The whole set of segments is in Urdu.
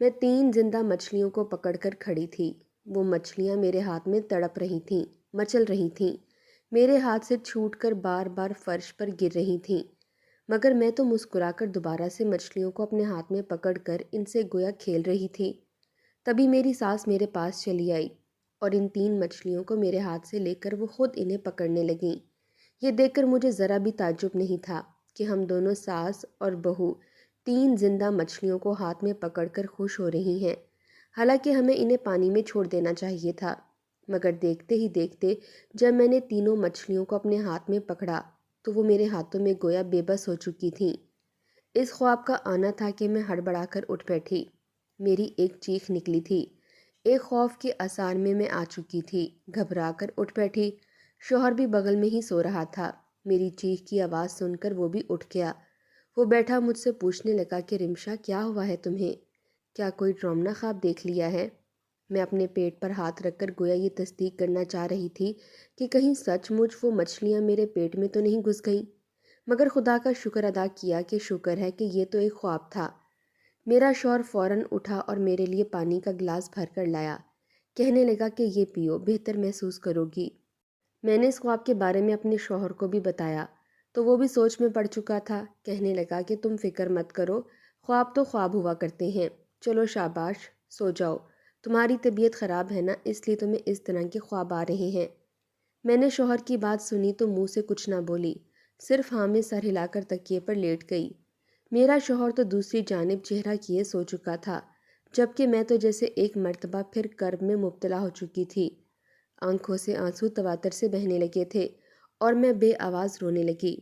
میں 3 زندہ مچھلیوں کو پکڑ کر کھڑی تھی۔ وہ مچھلیاں میرے ہاتھ میں تڑپ رہی تھیں، مچل رہی تھیں، میرے ہاتھ سے چھوٹ کر بار بار فرش پر گر رہی تھیں، مگر میں تو مسکرا کر دوبارہ سے مچھلیوں کو اپنے ہاتھ میں پکڑ کر ان سے گویا کھیل رہی تھی۔ تبھی میری ساس میرے پاس چلی آئی اور ان 3 مچھلیوں کو میرے ہاتھ سے لے کر وہ خود انہیں پکڑنے لگیں۔ یہ دیکھ کر مجھے ذرا بھی تعجب نہیں تھا کہ ہم دونوں ساس اور بہو 3 زندہ مچھلیوں کو ہاتھ میں پکڑ کر خوش ہو رہی ہیں، حالانکہ ہمیں انہیں پانی میں چھوڑ دینا چاہیے تھا۔ مگر دیکھتے ہی دیکھتے جب میں نے تینوں مچھلیوں کو اپنے ہاتھ میں پکڑا تو وہ میرے ہاتھوں میں گویا بے بس ہو چکی تھیں۔ اس خواب کا آنا تھا کہ میں ہڑبڑا کر اٹھ بیٹھی۔ میری ایک چیخ نکلی تھی۔ ایک خوف کے اثار میں آ چکی تھی، گھبرا کر اٹھ بیٹھی۔ شوہر بھی بغل میں ہی سو رہا تھا۔ میری چیخ کی آواز سن کر وہ بھی اٹھ گیا۔ وہ بیٹھا مجھ سے پوچھنے لگا کہ رمشا کیا ہوا ہے تمہیں؟ کیا کوئی ڈراؤنا خواب دیکھ لیا ہے؟ میں اپنے پیٹ پر ہاتھ رکھ کر گویا یہ تصدیق کرنا چاہ رہی تھی کہ کہیں سچ مچ وہ مچھلیاں میرے پیٹ میں تو نہیں گھس گئیں، مگر خدا کا شکر ادا کیا کہ شکر ہے کہ یہ تو ایک خواب تھا۔ میرا شوہر فوراً اٹھا اور میرے لیے پانی کا گلاس بھر کر لایا، کہنے لگا کہ یہ پیو، بہتر محسوس کرو گی۔ میں نے اس خواب کے بارے میں اپنے شوہر کو بھی بتایا تو وہ بھی سوچ میں پڑ چکا تھا، کہنے لگا کہ تم فکر مت کرو، خواب تو خواب ہوا کرتے ہیں، چلو شاباش، سو جاؤ، تمہاری طبیعت خراب ہے نا، اس لیے تمہیں اس طرح کے خواب آ رہے ہیں۔ میں نے شوہر کی بات سنی تو منہ سے کچھ نہ بولی، صرف ہاں میں سر ہلا کر تکیے پر لیٹ گئی۔ میرا شوہر تو دوسری جانب چہرہ کیے سو چکا تھا، جبکہ میں تو جیسے ایک مرتبہ پھر کرب میں مبتلا ہو چکی تھی۔ آنکھوں سے آنسو تواتر سے بہنے لگے تھے اور میں بے آواز رونے لگی۔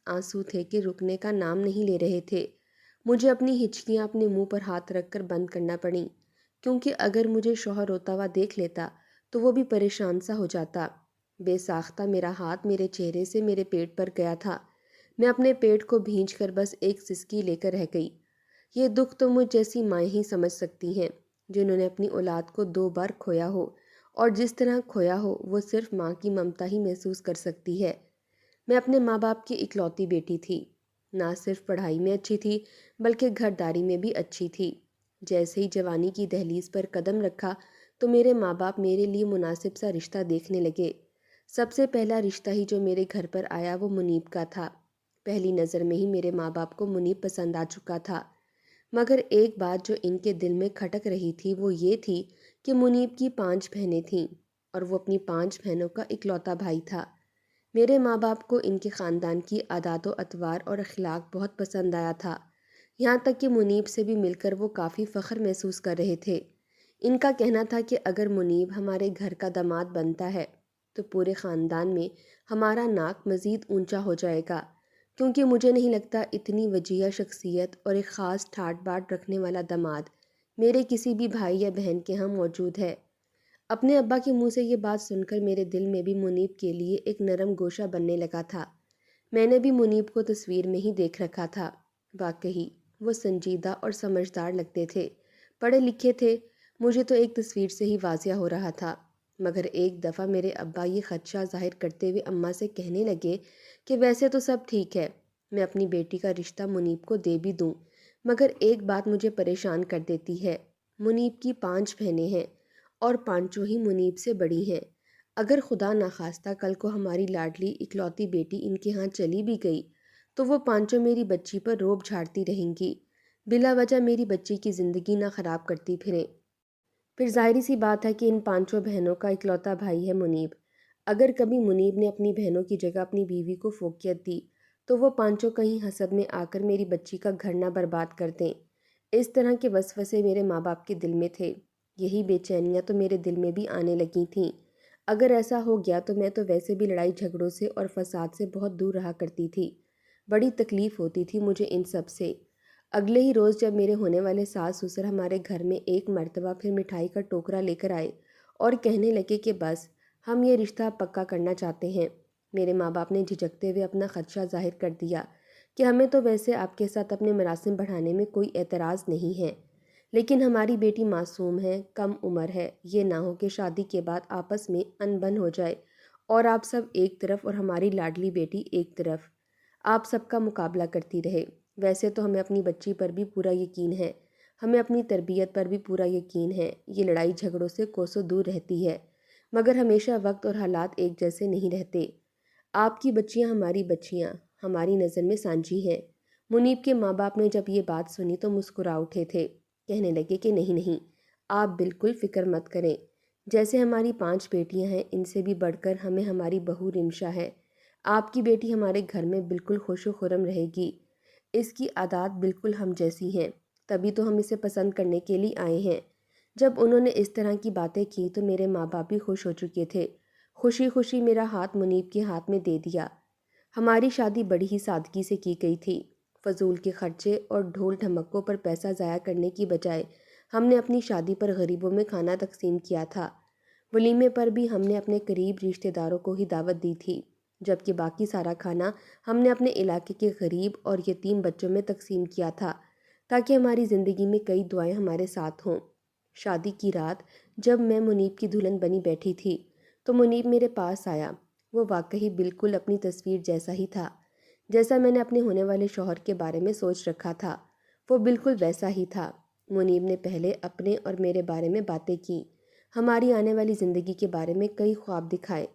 آنسو تھے کہ رکنے کا نام نہیں لے رہے تھے۔ مجھے اپنی ہچکیاں اپنے منہ پر ہاتھ رکھ کر بند کرنا پڑیں، کیونکہ اگر مجھے شوہر روتا ہوا دیکھ لیتا تو وہ بھی پریشان سا ہو جاتا۔ بے ساختہ میرا ہاتھ میرے چہرے سے میرے پیٹ پر گیا تھا۔ میں اپنے پیٹ کو بھینچ کر بس ایک سسکی لے کر رہ گئی۔ یہ دکھ تو مجھ جیسی مائیں ہی سمجھ سکتی ہیں، جنہوں نے اپنی اولاد کو 2 بار کھویا ہو، اور جس طرح کھویا ہو وہ صرف ماں کی ممتا ہی محسوس کر سکتی ہے۔ میں اپنے ماں باپ کی اکلوتی بیٹی تھی، نہ صرف پڑھائی میں اچھی تھی بلکہ گھرداری میں بھی اچھی تھی۔ جیسے ہی جوانی کی دہلیز پر قدم رکھا تو میرے ماں باپ میرے لیے مناسب سا رشتہ دیکھنے لگے۔ سب سے پہلا رشتہ ہی جو میرے گھر پر آیا وہ منیب کا تھا۔ پہلی نظر میں ہی میرے ماں باپ کو منیب پسند آ چکا تھا، مگر ایک بات جو ان کے دل میں کھٹک رہی تھی وہ یہ تھی کہ منیب کی 5 بہنیں تھیں اور وہ اپنی 5 بہنوں کا اکلوتا بھائی تھا۔ میرے ماں باپ کو ان کے خاندان کی عادات و اطوار اور اخلاق بہت پسند آیا تھا، یہاں تک کہ منیب سے بھی مل کر وہ کافی فخر محسوس کر رہے تھے۔ ان کا کہنا تھا کہ اگر منیب ہمارے گھر کا داماد بنتا ہے تو پورے خاندان میں ہمارا ناک مزید اونچا ہو جائے گا، کیونکہ مجھے نہیں لگتا اتنی وجیہ شخصیت اور ایک خاص ٹھاٹ باٹ رکھنے والا داماد میرے کسی بھی بھائی یا بہن کے ہاں موجود ہے۔ اپنے ابا کے منہ سے یہ بات سن کر میرے دل میں بھی منیب کے لیے ایک نرم گوشہ بننے لگا تھا۔ میں نے بھی منیب کو تصویر میں ہی دیکھ رکھا تھا۔ واقعی وہ سنجیدہ اور سمجھدار لگتے تھے، پڑھے لکھے تھے، مجھے تو ایک تصویر سے ہی واضح ہو رہا تھا۔ مگر ایک دفعہ میرے ابا یہ خدشہ ظاہر کرتے ہوئے اماں سے کہنے لگے کہ ویسے تو سب ٹھیک ہے، میں اپنی بیٹی کا رشتہ منیب کو دے بھی دوں، مگر ایک بات مجھے پریشان کر دیتی ہے۔ منیب کی 5 بہنیں ہیں اور 5 ہی منیب سے بڑی ہیں۔ اگر خدا نخواستہ کل کو ہماری لاڈلی اکلوتی بیٹی ان کے ہاں چلی بھی گئی تو وہ 5 میری بچی پر روب جھاڑتی رہیں گی، بلا وجہ میری بچی کی زندگی نہ خراب کرتی پھریں۔ پھر ظاہری سی بات ہے کہ ان 5 بہنوں کا اکلوتا بھائی ہے منیب۔ اگر کبھی منیب نے اپنی بہنوں کی جگہ اپنی بیوی کو فوقیت دی تو وہ 5 کہیں حسد میں آ کر میری بچی کا گھر نہ برباد کر دیں۔ اس طرح کے وسوسے میرے ماں باپ کے دل میں تھے۔ یہی بے چینیاں تو میرے دل میں بھی آنے لگی تھیں۔ اگر ایسا ہو گیا تو میں تو ویسے بھی لڑائی جھگڑوں سے اور فساد سے بہت دور رہا کرتی تھی۔ بڑی تکلیف ہوتی تھی مجھے ان سب سے۔ اگلے ہی روز جب میرے ہونے والے ساس سسر ہمارے گھر میں ایک مرتبہ پھر مٹھائی کا ٹوکرا لے کر آئے اور کہنے لگے کہ بس ہم یہ رشتہ پکا کرنا چاہتے ہیں، میرے ماں باپ نے جھجکتے ہوئے اپنا خدشہ ظاہر کر دیا کہ ہمیں تو ویسے آپ کے ساتھ اپنے مراسم بڑھانے میں کوئی اعتراض نہیں ہے، لیکن ہماری بیٹی معصوم ہے، کم عمر ہے، یہ نہ ہو کہ شادی کے بعد آپس میں انبن ہو جائے اور آپ سب ایک طرف اور ہماری لاڈلی بیٹی ایک طرف، آپ سب کا مقابلہ کرتی رہے۔ ویسے تو ہمیں اپنی بچی پر بھی پورا یقین ہے، ہمیں اپنی تربیت پر بھی پورا یقین ہے، یہ لڑائی جھگڑوں سے کوسوں دور رہتی ہے، مگر ہمیشہ وقت اور حالات ایک جیسے نہیں رہتے۔ آپ کی بچیاں ہماری بچیاں ہماری نظر میں سانجھی ہیں۔ منیب کے ماں باپ نے جب یہ بات سنی تو مسکرا اٹھے تھے، کہنے لگے کہ نہیں، آپ بالکل فکر مت کریں، جیسے ہماری 5 بیٹیاں ہیں ان سے بھی بڑھ کر ہمیں ہماری بہو رمشا ہے۔ آپ کی بیٹی ہمارے گھر میں بالکل خوش و خرم رہے گی، اس کی عادات بالکل ہم جیسی ہیں، تبھی تو ہم اسے پسند کرنے کے لیے آئے ہیں۔ جب انہوں نے اس طرح کی باتیں کی تو میرے ماں باپ بھی خوش ہو چکے تھے، خوشی خوشی میرا ہاتھ منیب کے ہاتھ میں دے دیا۔ ہماری شادی بڑی ہی سادگی سے کی گئی تھی، فضول کے خرچے اور ڈھول ڈھمکوں پر پیسہ ضائع کرنے کی بجائے ہم نے اپنی شادی پر غریبوں میں کھانا تقسیم کیا تھا۔ ولیمے پر بھی ہم نے اپنے قریب رشتہ داروں کو ہی دعوت دی تھی، جبکہ باقی سارا کھانا ہم نے اپنے علاقے کے غریب اور یتیم بچوں میں تقسیم کیا تھا، تاکہ ہماری زندگی میں کئی دعائیں ہمارے ساتھ ہوں۔ شادی کی رات جب میں منیب کی دلہن بنی بیٹھی تھی تو منیب میرے پاس آیا۔ وہ واقعی بالکل اپنی تصویر جیسا ہی تھا، جیسا میں نے اپنے ہونے والے شوہر کے بارے میں سوچ رکھا تھا، وہ بالکل ویسا ہی تھا۔ منیب نے پہلے اپنے اور میرے بارے میں باتیں کی، ہماری آنے والی زندگی کے بارے میں کئی خواب دکھائے،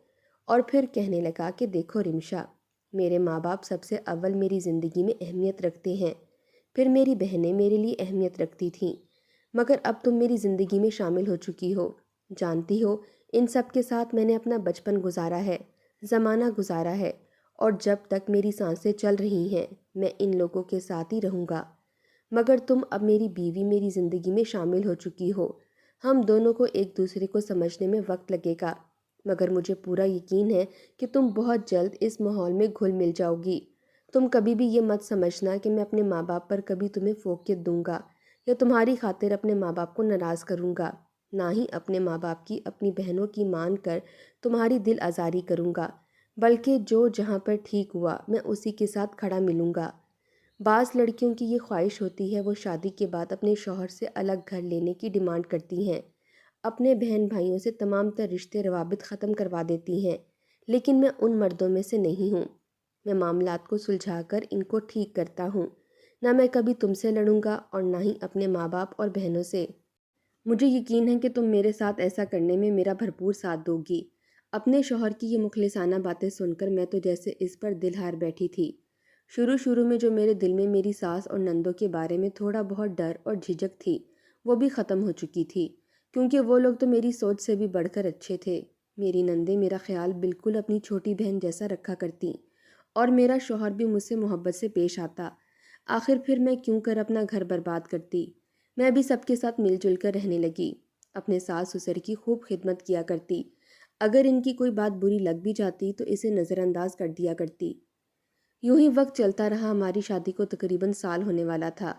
اور پھر کہنے لگا کہ دیکھو رمشا، میرے ماں باپ سب سے اول میری زندگی میں اہمیت رکھتے ہیں، پھر میری بہنیں میرے لیے اہمیت رکھتی تھیں، مگر اب تم میری زندگی میں شامل ہو چکی ہو، جانتی ہو ان سب کے ساتھ میں نے اپنا بچپن گزارا ہے، زمانہ گزارا ہے، اور جب تک میری سانسیں چل رہی ہیں میں ان لوگوں کے ساتھ ہی رہوں گا، مگر تم اب میری بیوی میری زندگی میں شامل ہو چکی ہو، ہم دونوں کو ایک دوسرے کو سمجھنے میں وقت لگے گا، مگر مجھے پورا یقین ہے کہ تم بہت جلد اس ماحول میں گھل مل جاؤ گی۔ تم کبھی بھی یہ مت سمجھنا کہ میں اپنے ماں باپ پر کبھی تمہیں فوقیت دوں گا یا تمہاری خاطر اپنے ماں باپ کو ناراض کروں گا، نہ ہی اپنے ماں باپ کی اپنی بہنوں کی مان کر تمہاری دل آزاری کروں گا، بلکہ جو جہاں پر ٹھیک ہوا میں اسی کے ساتھ کھڑا ملوں گا۔ بعض لڑکیوں کی یہ خواہش ہوتی ہے، وہ شادی کے بعد اپنے شوہر سے الگ گھر لینے کی ڈیمانڈ کرتی ہیں، اپنے بہن بھائیوں سے تمام تر رشتے روابط ختم کروا دیتی ہیں، لیکن میں ان مردوں میں سے نہیں ہوں۔ میں معاملات کو سلجھا کر ان کو ٹھیک کرتا ہوں، نہ میں کبھی تم سے لڑوں گا اور نہ ہی اپنے ماں باپ اور بہنوں سے۔ مجھے یقین ہے کہ تم میرے ساتھ ایسا کرنے میں میرا بھرپور ساتھ دو گی۔ اپنے شوہر کی یہ مخلصانہ باتیں سن کر میں تو جیسے اس پر دل ہار بیٹھی تھی۔ شروع میں جو میرے دل میں میری ساس اور نندوں کے بارے میں تھوڑا بہت ڈر اور جھجک تھی، وہ بھی ختم ہو چکی تھی، کیونکہ وہ لوگ تو میری سوچ سے بھی بڑھ کر اچھے تھے۔ میری نندیں میرا خیال بالکل اپنی چھوٹی بہن جیسا رکھا کرتیں، اور میرا شوہر بھی مجھ سے محبت سے پیش آتا۔ آخر پھر میں کیوں کر اپنا گھر برباد کرتی؟ میں بھی سب کے ساتھ مل جل کر رہنے لگی، اپنے ساس سسر کی خوب خدمت کیا کرتی، اگر ان کی کوئی بات بری لگ بھی جاتی تو اسے نظر انداز کر دیا کرتی۔ یوں ہی وقت چلتا رہا، ہماری شادی کو تقریباً سال ہونے والا تھا،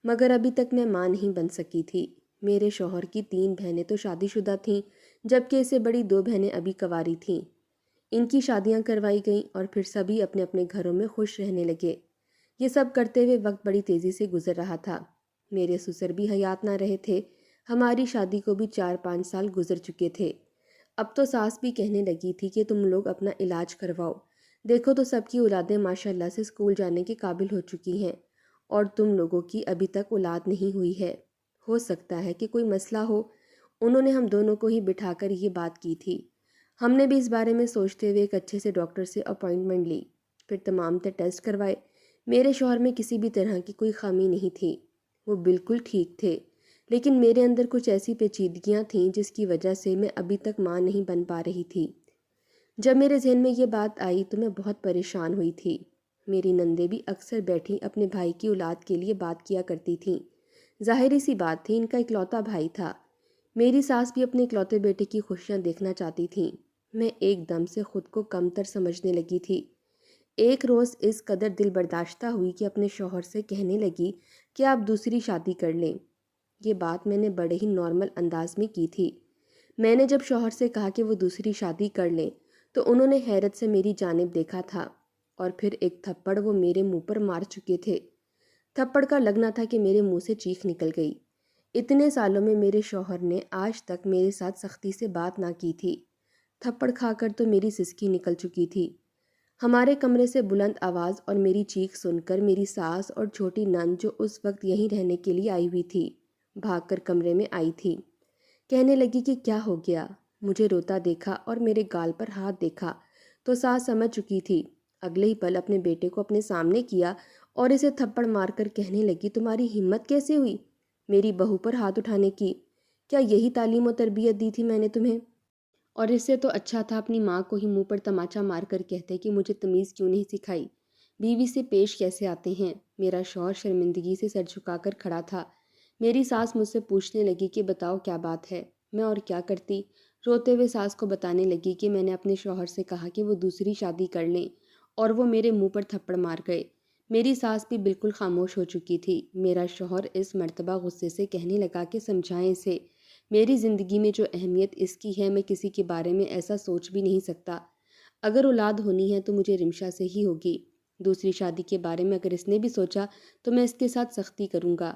مگر ابھی تک میں ماں نہیں بن سکی تھی۔ میرے شوہر کی 3 بہنیں تو شادی شدہ تھیں، جبکہ اسے بڑی 2 بہنیں ابھی کنواری تھیں۔ ان کی شادیاں کروائی گئیں اور پھر سبھی اپنے اپنے گھروں میں خوش رہنے لگے۔ یہ سب کرتے ہوئے وقت بڑی تیزی سے گزر رہا تھا۔ میرے سسر بھی حیات نہ رہے تھے، ہماری شادی کو بھی 4-5 سال گزر چکے تھے۔ اب تو ساس بھی کہنے لگی تھی کہ تم لوگ اپنا علاج کرواؤ، دیکھو تو سب کی اولادیں ماشاءاللہ سے اسکول جانے کے قابل ہو چکی ہیں، اور تم لوگوں کی ابھی تک اولاد نہیں ہوئی ہے، ہو سکتا ہے کہ کوئی مسئلہ ہو۔ انہوں نے ہم دونوں کو ہی بٹھا کر یہ بات کی تھی۔ ہم نے بھی اس بارے میں سوچتے ہوئے ایک اچھے سے ڈاکٹر سے اپائنٹمنٹ لی، پھر تمام تر ٹیسٹ کروائے۔ میرے شوہر میں کسی بھی طرح کی کوئی خامی نہیں تھی، وہ بالکل ٹھیک تھے، لیکن میرے اندر کچھ ایسی پیچیدگیاں تھیں جس کی وجہ سے میں ابھی تک ماں نہیں بن پا رہی تھی۔ جب میرے ذہن میں یہ بات آئی تو میں بہت پریشان ہوئی تھی۔ میری نندیں بھی اکثر بیٹھی اپنے بھائی کی اولاد کے لیے بات کیا کرتی تھیں، ظاہری سی بات تھی، ان کا اکلوتا بھائی تھا۔ میری ساس بھی اپنے اکلوتے بیٹے کی خوشیاں دیکھنا چاہتی تھیں۔ میں ایک دم سے خود کو کم تر سمجھنے لگی تھی۔ ایک روز اس قدر دل برداشتہ ہوئی کہ اپنے شوہر سے کہنے لگی کہ آپ دوسری شادی کر لیں۔ یہ بات میں نے بڑے ہی نارمل انداز میں کی تھی۔ میں نے جب شوہر سے کہا کہ وہ دوسری شادی کر لیں تو انہوں نے حیرت سے میری جانب دیکھا تھا، اور پھر ایک تھپڑ وہ میرے منہ پر مار چکے تھے۔ تھپڑ کا لگنا تھا کہ میرے منہ سے چیخ نکل گئی۔ اتنے سالوں میں میرے شوہر نے آج تک میرے ساتھ سختی سے بات نہ کی تھی۔ تھپڑ کھا کر تو میری سسکی نکل چکی تھی۔ ہمارے کمرے سے بلند آواز اور میری چیخ سن کر میری ساس اور چھوٹی نند جو اس وقت یہیں رہنے کے لیے آئی ہوئی تھی، بھاگ کر کمرے میں آئی تھی۔ کہنے لگی کہ کیا ہو گیا؟ مجھے روتا دیکھا اور میرے گال پر ہاتھ دیکھا تو ساس سمجھ چکی تھی۔ اگلے ہی پل اپنے بیٹے کو اپنے سامنے کیا اور اسے تھپڑ مار کر کہنے لگی، تمہاری ہمت کیسے ہوئی میری بہو پر ہاتھ اٹھانے کی؟ کیا یہی تعلیم و تربیت دی تھی میں نے تمہیں؟ اور اس سے تو اچھا تھا اپنی ماں کو ہی منہ پر تماچا مار کر کہتے کہ مجھے تمیز کیوں نہیں سکھائی۔ بیوی سے پیش کیسے آتے ہیں؟ میرا شوہر شرمندگی سے سر جھکا کر کھڑا تھا۔ میری ساس مجھ سے پوچھنے لگی کہ بتاؤ کیا بات ہے؟ میں اور کیا کرتی؟ روتے ہوئے ساس کو بتانے لگی کہ میں نے اپنے شوہر سے کہا کہ وہ دوسری شادی کر لیں اور وہ میرے منہ پر تھپڑ مار گئے۔ میری ساس بھی بالکل خاموش ہو چکی تھی۔ میرا شوہر اس مرتبہ غصے سے کہنے لگا کہ سمجھائیں اسے، میری زندگی میں جو اہمیت اس کی ہے میں کسی کے بارے میں ایسا سوچ بھی نہیں سکتا۔ اگر اولاد ہونی ہے تو مجھے رمشا سے ہی ہوگی۔ دوسری شادی کے بارے میں اگر اس نے بھی سوچا تو میں اس کے ساتھ سختی کروں گا۔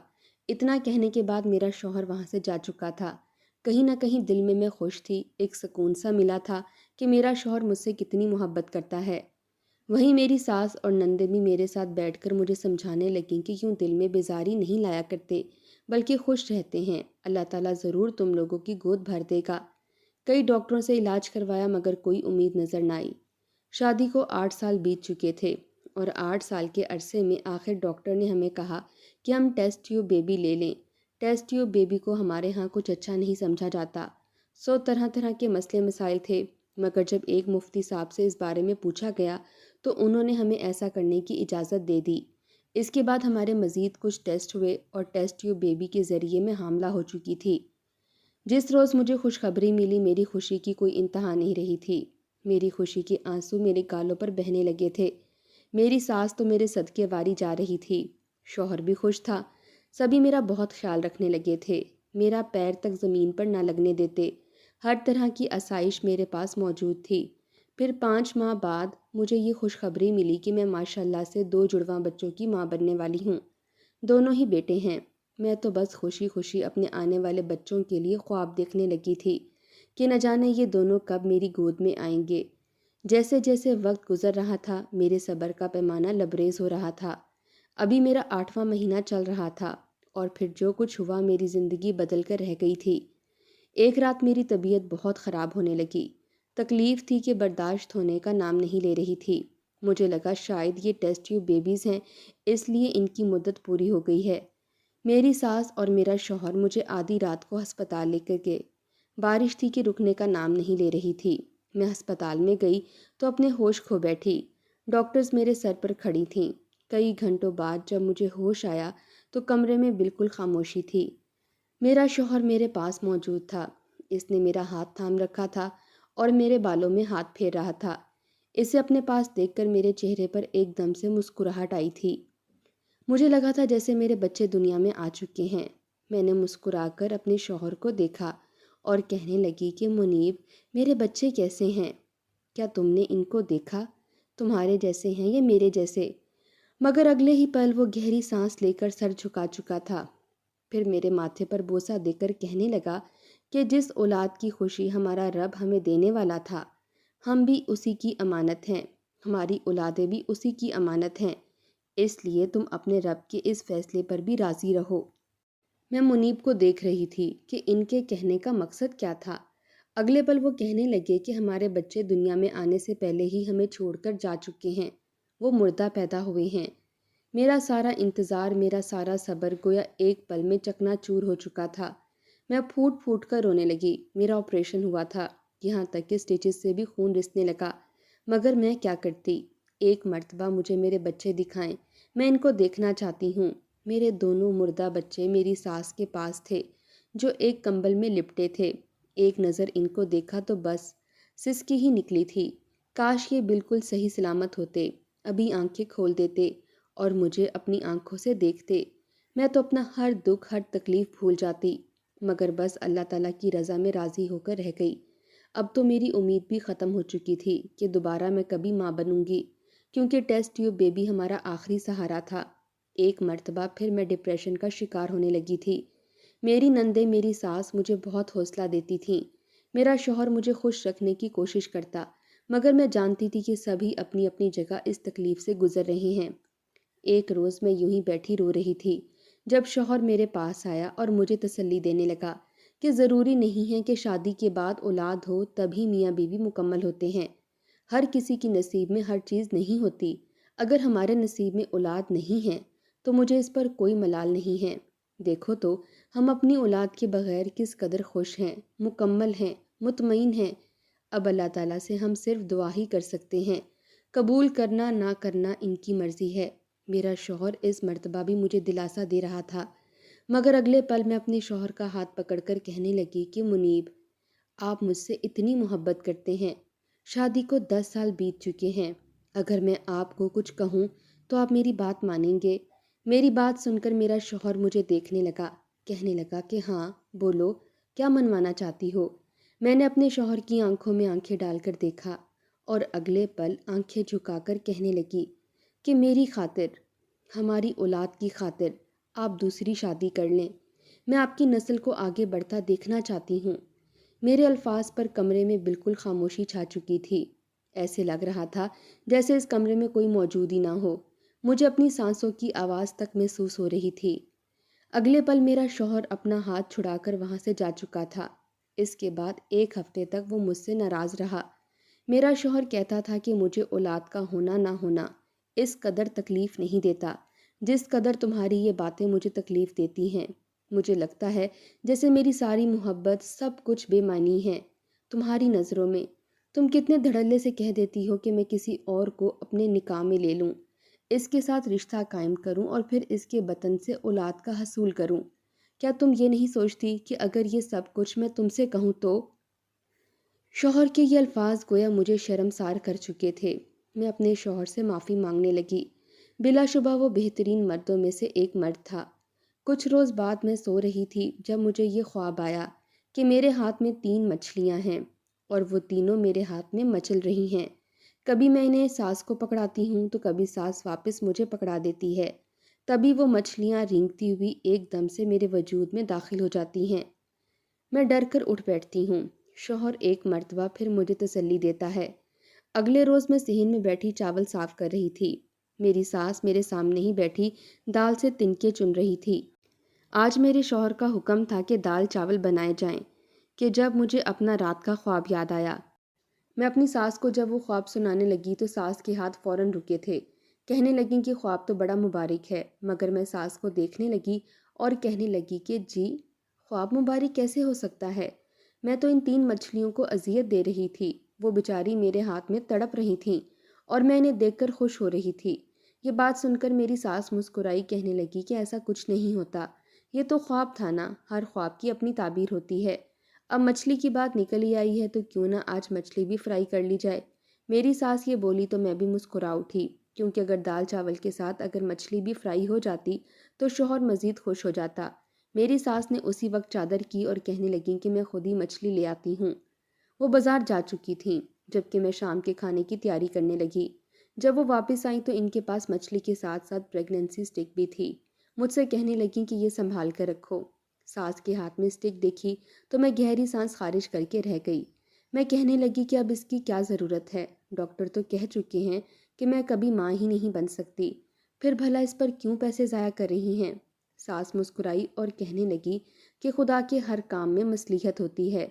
اتنا کہنے کے بعد میرا شوہر وہاں سے جا چکا تھا۔ کہیں نہ کہیں دل میں خوش تھی، ایک سکون سا ملا تھا کہ میرا شوہر مجھ سے کتنی محبت کرتا ہے۔ وہیں میری ساس اور نندے بھی میرے ساتھ بیٹھ کر مجھے سمجھانے لگیں کہ یوں دل میں بیزاری نہیں لایا کرتے بلکہ خوش رہتے ہیں، اللہ تعالیٰ ضرور تم لوگوں کی گود بھر دے گا۔ کئی ڈاکٹروں سے علاج کروایا مگر کوئی امید نظر نہ آئی۔ شادی کو 8 سال بیت چکے تھے اور 8 سال کے عرصے میں آخر ڈاکٹر نے ہمیں کہا کہ ہم ٹیسٹ ٹیوب بیبی لے لیں۔ ٹیسٹ ٹیوب بیبی کو ہمارے ہاں کچھ اچھا نہیں سمجھا جاتا، طرح طرح کے مسئلے مسائل تھے، مگر جب ایک مفتی صاحب سے اس بارے میں پوچھا گیا تو انہوں نے ہمیں ایسا کرنے کی اجازت دے دی۔ اس کے بعد ہمارے مزید کچھ ٹیسٹ ہوئے اور ٹیسٹ ٹیوب بیبی کے ذریعے میں حاملہ ہو چکی تھی۔ جس روز مجھے خوشخبری ملی میری خوشی کی کوئی انتہا نہیں رہی تھی۔ میری خوشی کے آنسو میرے گالوں پر بہنے لگے تھے۔ میری ساس تو میرے صدقے واری جا رہی تھی، شوہر بھی خوش تھا، سبھی میرا بہت خیال رکھنے لگے تھے، میرا پیر تک زمین پر نہ لگنے دیتے، ہر طرح کی آسائش میرے پاس موجود تھی۔ پھر 5 ماہ بعد مجھے یہ خوشخبری ملی کہ میں ماشاءاللہ سے 2 جڑواں بچوں کی ماں بننے والی ہوں، دونوں ہی بیٹے ہیں۔ میں تو بس خوشی خوشی اپنے آنے والے بچوں کے لیے خواب دیکھنے لگی تھی کہ نہ جانے یہ دونوں کب میری گود میں آئیں گے۔ جیسے جیسے وقت گزر رہا تھا میرے صبر کا پیمانہ لبریز ہو رہا تھا۔ ابھی میرا 8واں مہینہ چل رہا تھا اور پھر جو کچھ ہوا میری زندگی بدل کر رہ گئی تھی۔ ایک رات میری طبیعت بہت خراب ہونے لگی، تکلیف تھی کہ برداشت ہونے کا نام نہیں لے رہی تھی۔ مجھے لگا شاید یہ ٹیسٹ ٹیوب بیبیز ہیں اس لیے ان کی مدت پوری ہو گئی ہے۔ میری ساس اور میرا شوہر مجھے آدھی رات کو ہسپتال لے کر گئے۔ بارش تھی کہ رکنے کا نام نہیں لے رہی تھی۔ میں ہسپتال میں گئی تو اپنے ہوش کھو بیٹھی۔ ڈاکٹرز میرے سر پر کھڑی تھیں۔ کئی گھنٹوں بعد جب مجھے ہوش آیا تو کمرے میں بالکل خاموشی تھی۔ میرا شوہر میرے پاس موجود تھا، اس نے میرا ہاتھ تھام رکھا تھا اور میرے بالوں میں ہاتھ پھیر رہا تھا۔ اسے اپنے پاس دیکھ کر میرے چہرے پر ایک دم سے مسکراہٹ آئی تھی۔ مجھے لگا تھا جیسے میرے بچے دنیا میں آ چکے ہیں۔ میں نے مسکرا کر اپنے شوہر کو دیکھا اور کہنے لگی کہ منیب میرے بچے کیسے ہیں؟ کیا تم نے ان کو دیکھا؟ تمہارے جیسے ہیں یا میرے جیسے؟ مگر اگلے ہی پل وہ گہری سانس لے کر سر جھکا چکا تھا۔ پھر میرے ماتھے پر بوسہ دے کر کہنے لگا کہ جس اولاد کی خوشی ہمارا رب ہمیں دینے والا تھا ہم بھی اسی کی امانت ہیں، ہماری اولادیں بھی اسی کی امانت ہیں، اس لیے تم اپنے رب کے اس فیصلے پر بھی راضی رہو۔ میں منیب کو دیکھ رہی تھی کہ ان کے کہنے کا مقصد کیا تھا۔ اگلے پل وہ کہنے لگے کہ ہمارے بچے دنیا میں آنے سے پہلے ہی ہمیں چھوڑ کر جا چکے ہیں، وہ مردہ پیدا ہوئے ہیں۔ میرا سارا انتظار، میرا سارا صبر گویا ایک پل میں چکنا چور ہو چکا تھا۔ میں پھوٹ پھوٹ کر رونے لگی۔ میرا آپریشن ہوا تھا، یہاں تک کہ سٹیچز سے بھی خون رسنے لگا، مگر میں کیا کرتی؟ ایک مرتبہ مجھے میرے بچے دکھائیں، میں ان کو دیکھنا چاہتی ہوں۔ میرے دونوں مردہ بچے میری ساس کے پاس تھے جو ایک کمبل میں لپٹے تھے۔ ایک نظر ان کو دیکھا تو بس سسکی ہی نکلی تھی۔ کاش یہ بالکل صحیح سلامت ہوتے، ابھی آنکھیں کھول دیتے اور مجھے اپنی آنکھوں سے دیکھتے، میں تو اپنا ہر دکھ ہر تکلیف بھول جاتی، مگر بس اللہ تعالیٰ کی رضا میں راضی ہو کر رہ گئی۔ اب تو میری امید بھی ختم ہو چکی تھی کہ دوبارہ میں کبھی ماں بنوں گی، کیونکہ ٹیسٹ ٹیوب بیبی ہمارا آخری سہارا تھا۔ ایک مرتبہ پھر میں ڈپریشن کا شکار ہونے لگی تھی۔ میری نندیں، میری ساس مجھے بہت حوصلہ دیتی تھیں، میرا شوہر مجھے خوش رکھنے کی کوشش کرتا، مگر میں جانتی تھی کہ سبھی اپنی اپنی جگہ اس تکلیف سے گزر رہے ہیں۔ ایک روز میں یوں ہی بیٹھی رو رہی تھی جب شوہر میرے پاس آیا اور مجھے تسلی دینے لگا کہ ضروری نہیں ہے کہ شادی کے بعد اولاد ہو تبھی میاں بیوی مکمل ہوتے ہیں، ہر کسی کی نصیب میں ہر چیز نہیں ہوتی، اگر ہمارے نصیب میں اولاد نہیں ہے تو مجھے اس پر کوئی ملال نہیں ہے۔ دیکھو تو ہم اپنی اولاد کے بغیر کس قدر خوش ہیں، مکمل ہیں، مطمئن ہیں۔ اب اللہ تعالیٰ سے ہم صرف دعا ہی کر سکتے ہیں، قبول کرنا نہ کرنا ان کی مرضی ہے۔ میرا شوہر اس مرتبہ بھی مجھے دلاسا دے رہا تھا، مگر اگلے پل میں اپنے شوہر کا ہاتھ پکڑ کر کہنے لگی کہ منیب، آپ مجھ سے اتنی محبت کرتے ہیں، شادی کو 10 سال بیت چکے ہیں، اگر میں آپ کو کچھ کہوں تو آپ میری بات مانیں گے؟ میری بات سن کر میرا شوہر مجھے دیکھنے لگا، کہنے لگا کہ ہاں بولو، کیا منوانا چاہتی ہو؟ میں نے اپنے شوہر کی آنکھوں میں آنکھیں ڈال کر دیکھا اور اگلے پل آنکھیں جھکا کر کہنے لگی کہ میری خاطر، ہماری اولاد کی خاطر آپ دوسری شادی کر لیں، میں آپ کی نسل کو آگے بڑھتا دیکھنا چاہتی ہوں۔ میرے الفاظ پر کمرے میں بالکل خاموشی چھا چکی تھی، ایسے لگ رہا تھا جیسے اس کمرے میں کوئی موجود ہی نہ ہو، مجھے اپنی سانسوں کی آواز تک محسوس ہو رہی تھی۔ اگلے پل میرا شوہر اپنا ہاتھ چھڑا کر وہاں سے جا چکا تھا۔ اس کے بعد 1 ہفتے تک وہ مجھ سے ناراض رہا۔ میرا شوہر کہتا تھا کہ مجھے اولاد کا ہونا نہ ہونا اس قدر تکلیف نہیں دیتا جس قدر تمہاری یہ باتیں مجھے تکلیف دیتی ہیں۔ مجھے لگتا ہے جیسے میری ساری محبت سب کچھ بے معنی ہے تمہاری نظروں میں۔ تم کتنے دھڑلے سے کہہ دیتی ہو کہ میں کسی اور کو اپنے نکاح میں لے لوں، اس کے ساتھ رشتہ قائم کروں اور پھر اس کے بطن سے اولاد کا حصول کروں۔ کیا تم یہ نہیں سوچتی کہ اگر یہ سب کچھ میں تم سے کہوں تو؟ شوہر کے یہ الفاظ گویا مجھے شرمسار کر چکے تھے۔ میں اپنے شوہر سے معافی مانگنے لگی۔ بلا شبہ وہ بہترین مردوں میں سے ایک مرد تھا۔ کچھ روز بعد میں سو رہی تھی جب مجھے یہ خواب آیا کہ میرے ہاتھ میں 3 مچھلیاں ہیں اور وہ تینوں میرے ہاتھ میں مچل رہی ہیں۔ کبھی میں انہیں ساس کو پکڑاتی ہوں تو کبھی ساس واپس مجھے پکڑا دیتی ہے۔ تبھی وہ مچھلیاں رینگتی ہوئی ایک دم سے میرے وجود میں داخل ہو جاتی ہیں۔ میں ڈر کر اٹھ بیٹھتی ہوں۔ شوہر ایک مرتبہ پھر مجھے تسلی دیتا ہے۔ اگلے روز میں صحن میں بیٹھی چاول صاف کر رہی تھی۔ میری ساس میرے سامنے ہی بیٹھی دال سے تنکے چن رہی تھی۔ آج میرے شوہر کا حکم تھا کہ دال چاول بنائے جائیں کہ جب مجھے اپنا رات کا خواب یاد آیا۔ میں اپنی ساس کو جب وہ خواب سنانے لگی تو ساس کے ہاتھ فوراً رکے تھے، کہنے لگیں کہ خواب تو بڑا مبارک ہے، مگر میں ساس کو دیکھنے لگی اور کہنے لگی کہ جی خواب مبارک کیسے ہو سکتا ہے؟ میں تو ان 3 مچھلیوں کو اذیت دے رہی تھی، وہ بیچاری میرے ہاتھ میں تڑپ رہی تھیں اور میں انہیں دیکھ کر خوش ہو رہی تھی۔ یہ بات سن کر میری ساس مسکرائی، کہنے لگی کہ ایسا کچھ نہیں ہوتا، یہ تو خواب تھا نا، ہر خواب کی اپنی تعبیر ہوتی ہے۔ اب مچھلی کی بات نکل ہی آئی ہے تو کیوں نہ آج مچھلی بھی فرائی کر لی جائے۔ میری ساس یہ بولی تو میں بھی مسکرا اٹھی، کیونکہ اگر دال چاول کے ساتھ اگر مچھلی بھی فرائی ہو جاتی تو شوہر مزید خوش ہو جاتا۔ میری ساس نے اسی وقت چادر کی اور کہنے لگیں کہ میں خود ہی مچھلی لے آتی ہوں۔ وہ بازار جا چکی تھیں، جبکہ میں شام کے کھانے کی تیاری کرنے لگی۔ جب وہ واپس آئیں تو ان کے پاس مچھلی کے ساتھ ساتھ پریگننسی اسٹک بھی تھی۔ مجھ سے کہنے لگیں کہ یہ سنبھال کر رکھو۔ ساس کے ہاتھ میں اسٹک دیکھی تو میں گہری سانس خارج کر کے رہ گئی۔ میں کہنے لگی کہ اب اس کی کیا ضرورت ہے، ڈاکٹر تو کہہ چکے ہیں کہ میں کبھی ماں ہی نہیں بن سکتی، پھر بھلا اس پر کیوں پیسے ضائع کر رہی ہیں؟ ساس مسکرائی اور کہنے لگی کہ خدا کے ہر کام میں مصلحت ہوتی ہے،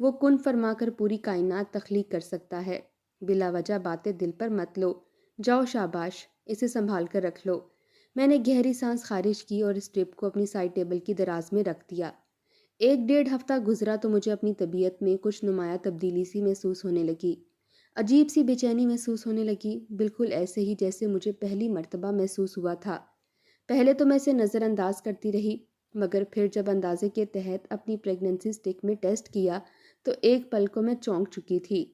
وہ کن فرما کر پوری کائنات تخلیق کر سکتا ہے، بلا وجہ باتیں دل پر مت لو، جاؤ شاباش، اسے سنبھال کر رکھ لو۔ میں نے گہری سانس خارج کی اور اسٹرپ کو اپنی سائڈ ٹیبل کی دراز میں رکھ دیا۔ 1 ڈیڑھ ہفتہ گزرا تو مجھے اپنی طبیعت میں کچھ نمایاں تبدیلی سی محسوس ہونے لگی، عجیب سی بے چینی محسوس ہونے لگی، بالکل ایسے ہی جیسے مجھے پہلی مرتبہ محسوس ہوا تھا۔ پہلے تو میں اسے نظر انداز کرتی رہی، مگر پھر جب اندازے کے تحت اپنی پریگننسی اسٹک میں ٹیسٹ کیا تو ایک پل کو میں چونک چکی تھی،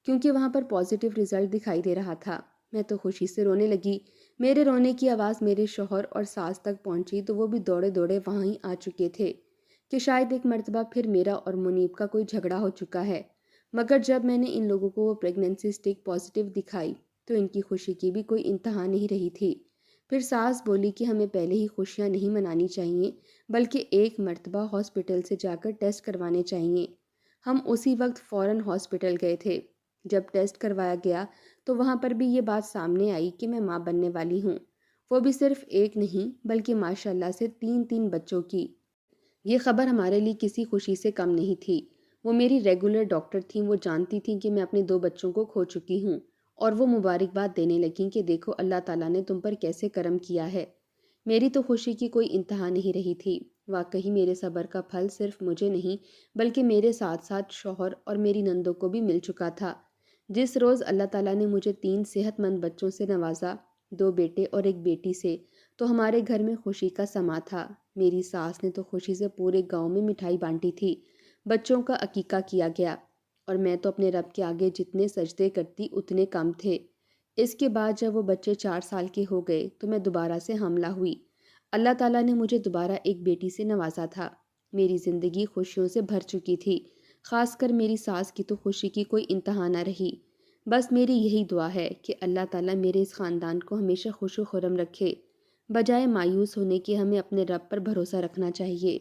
کیونکہ وہاں پر پازیٹیو رزلٹ دکھائی دے رہا تھا۔ میں تو خوشی سے رونے لگی۔ میرے رونے کی آواز میرے شوہر اور ساس تک پہنچی تو وہ بھی دوڑے دوڑے وہاں ہی آ چکے تھے کہ شاید ایک مرتبہ پھر میرا اور منیب کا کوئی جھگڑا ہو چکا ہے۔ مگر جب میں نے ان لوگوں کو وہ پریگننسی اسٹک پازیٹیو دکھائی تو ان کی خوشی کی بھی کوئی انتہا نہیں رہی تھی۔ پھر ساس بولی کہ ہمیں پہلے ہی خوشیاں نہیں منانی چاہیے، بلکہ ایک مرتبہ ہاسپٹل سے جا کر ٹیسٹ کروانے چاہیے۔ ہم اسی وقت فوراً ہاسپٹل گئے تھے۔ جب ٹیسٹ کروایا گیا تو وہاں پر بھی یہ بات سامنے آئی کہ میں ماں بننے والی ہوں۔ وہ بھی صرف ایک نہیں بلکہ ماشاءاللہ سے 3 بچوں کی۔ یہ خبر ہمارے لیے کسی خوشی سے کم نہیں تھی۔ وہ میری ریگولر ڈاکٹر تھیں، وہ جانتی تھیں کہ میں اپنے 2 بچوں کو کھو چکی ہوں، اور وہ مبارکباد دینے لگیں کہ دیکھو اللہ تعالیٰ نے تم پر کیسے کرم کیا ہے۔ میری تو خوشی کی کوئی انتہا نہیں رہی تھی۔ واقعی میرے صبر کا پھل صرف مجھے نہیں بلکہ میرے ساتھ ساتھ شوہر اور میری نندوں کو بھی مل چکا تھا۔ جس روز اللہ تعالیٰ نے مجھے 3 صحت مند بچوں سے نوازا، 2 بیٹے اور ایک بیٹی سے، تو ہمارے گھر میں خوشی کا سما تھا۔ میری ساس نے تو خوشی سے پورے گاؤں میں مٹھائی بانٹی تھی، بچوں کا عقیقہ کیا گیا، اور میں تو اپنے رب کے آگے جتنے سجدے کرتی اتنے کم تھے۔ اس کے بعد جب وہ بچے 4 سال کے ہو گئے تو میں دوبارہ سے حاملہ ہوئی۔ اللہ تعالیٰ نے مجھے دوبارہ ایک بیٹی سے نوازا تھا۔ میری زندگی خوشیوں سے بھر چکی تھی، خاص کر میری ساس کی تو خوشی کی کوئی انتہا نہ رہی۔ بس میری یہی دعا ہے کہ اللہ تعالیٰ میرے اس خاندان کو ہمیشہ خوش و خرم رکھے۔ بجائے مایوس ہونے کے ہمیں اپنے رب پر بھروسہ رکھنا چاہیے۔